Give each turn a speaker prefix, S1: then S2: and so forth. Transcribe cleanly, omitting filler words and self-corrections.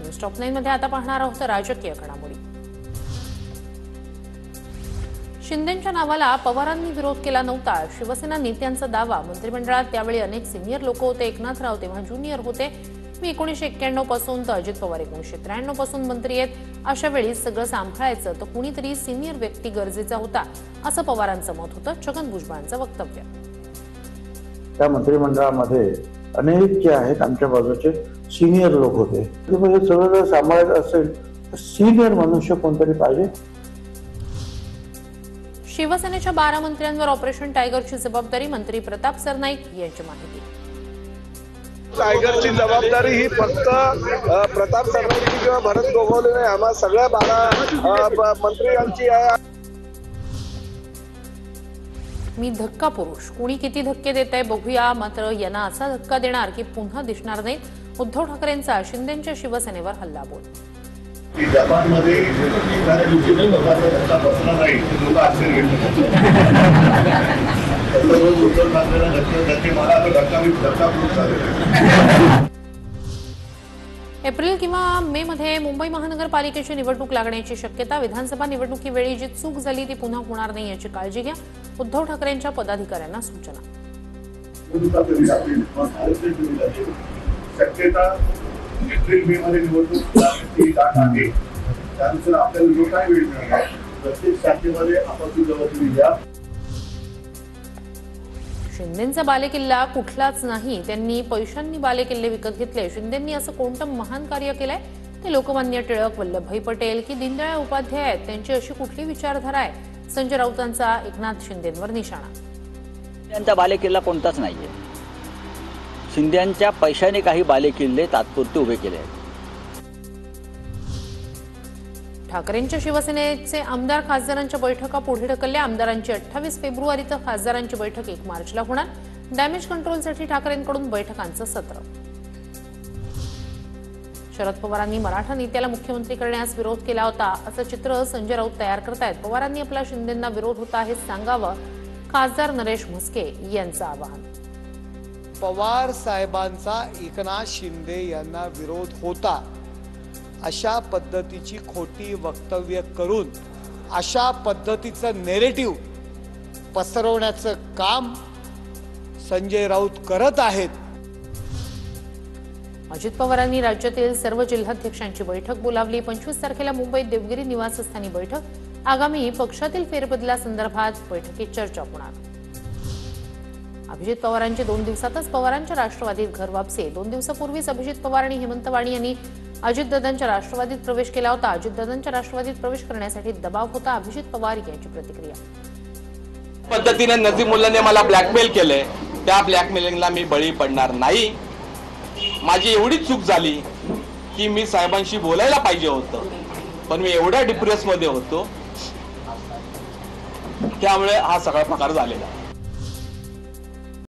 S1: News top 9 मध्ये आता पाहणार आहोत राजकीय घडामोडी। शिंदेंच्या नावाला पवारांनी विरोध केला नव्हता, शिवसेना नेत्यांचा दावा। मंत्रिमंडळात त्यावेळी अनेक सिनियर लोक होते। एकनाथराव तेव्हा ज्युनियर होते। मी 1991 पासून तर अजित पवार 1993 पासून मंत्री आहेत। अशा वेळी सगळं सांभाळायचं तर कुणीतरी सिनियर व्यक्ती गरजेचा होता, असं पवारांचं मत होतं। छगन भुजबळांचं वक्तव्य।
S2: त्या मंत्रिमंडळामध्ये अनेक जे आहेत आमच्या बाजूचे सिनियर लोक होते। म्हणजे सगळं जर सांभाळायचं असेल तर सिनियर मनुष्य कोणतरी पाहिजे।
S1: शिवसेनेच्या 12 मंत्र्यांवर ऑपरेशन टायगरची जबाबदारी मंत्री प्रताप सरनाईक यांची माहिती।
S3: टायगरची जबाबदारी ही फक्त प्रताप सरनाईक किंवा भरत गोगावले नाही, आम्हा सगळ्या 12 मंत्र्यांची आहे।
S1: मी धक्का पुरुष, कोणी किती धक्के देत आहे बघूया, मात्र यांना असा धक्का देणार की पुन्हा दिसणार नाहीत। उद्धव ठाकरेंचा शिंदेंच्या शिवसेनेवर हल्लाबोल।
S4: जपानमध्ये एखाद्या दिवशी धक्का बसला नाही लोक आश्चर्य घेतात। उद्धव ठाकरेंना धक्के मला धक्का पुरुष झालेला।
S1: एप्रिल किंवा मे मध्ये मुंबई महानगरपालिकेची निवडणूक लागण्याची शक्यता। विधानसभा निवडणुकीवेळी जी चूक झाली ती पुन्हा होणार नाही याची काळजी घ्या, उद्धव ठाकरेंच्या पदाधिकाऱ्यांना सूचना।
S4: शक्यता एप्रिल मे मध्ये निवडणूक लागण्याची दाट आहे, त्यानुसार आपल्याला जो काय वेळ मिळणार प्रत्येक शाखेमध्ये आपापली जबाबदारी घ्या।
S1: शिंदेंचा बालेकिल्ला कुठलाच नाही, त्यांनी पैशांनी बालेकिल्ले विकत घेतले। शिंदेंनी असं कोणतं महान कार्य केलंय? ते लोकमान्य टिळक, वल्लभभाई पटेल की दीनदयाळ उपाध्याय आहेत? त्यांची अशी कुठली विचारधारा आहे? संजय राऊतांचा एकनाथ शिंदेंवर निशाणा।
S5: त्यांचा बालेकिल्ला कोणताच नाहीये। शिंदेंच्या पैशाने काही बालेकिल्ले तात्पुरते उभे केले आहेत।
S1: ठाकरेंच्या शिवसेनेचे आमदार खासदारांच्या बैठका पुढे ढकलल्या। आमदारांची 28 फेब्रुवारी तर खासदारांची बैठक 1 मार्चला होणार। डॅमेज कंट्रोलसाठी ठाकरेंकडून बैठकांचं सत्र। शरद पवारांनी मराठा नेत्याला मुख्यमंत्री करण्यास विरोध केला होता, असं चित्र संजय राऊत तयार करतायत। पवारांनी आपला शिंदेंना विरोध होता हे सांगावं, खासदार नरेश म्हस्के यांचं आवाहन।
S6: पवार साहेबांचा एकनाथ शिंदे यांना विरोध होता अशा पद्धतीची खोटी वक्तव्य करून अशा पद्धतीचं नेरेटिव्ह पसरवण्याचं काम संजय राऊत करत आहेत।
S1: अजित पवारांनी राज्यातील सर्व जिल्हाध्यक्षांची बैठक बोलावली। 25 तारखेला मुंबईत देवगिरी निवासस्थानी बैठक। आगामी पक्षातील फेरबदलासंदर्भात बैठकीत चर्चा होणार। अभिजित पवारांची 2 दिवसातच पवारांच्या राष्ट्रवादीत घर वापसी। 2 दिवसापूर्वीच अभिजित पवार आणि हेमंत वाणी यांनी अजितदादांच्या राष्ट्रवादीत प्रवेश केला होता। अजितदादांच्या राष्ट्रवादीत प्रवेश करण्यासाठी दबाव होता। अभिजित पवार यांची प्रतिक्रिया।
S7: पद्धतीने नजीमुल्लाने मला ब्लॅकमेल केले, त्या ब्लॅकमेलिंगला मी बळी पडणार नाही। माझी एवढी चूक झाली की मी साहेबांशी बोलायला पाहिजे होतं, पण मी एवढ्या डिप्रेस मध्ये होतो, त्यामुळे हा सगळा प्रकार झालेला।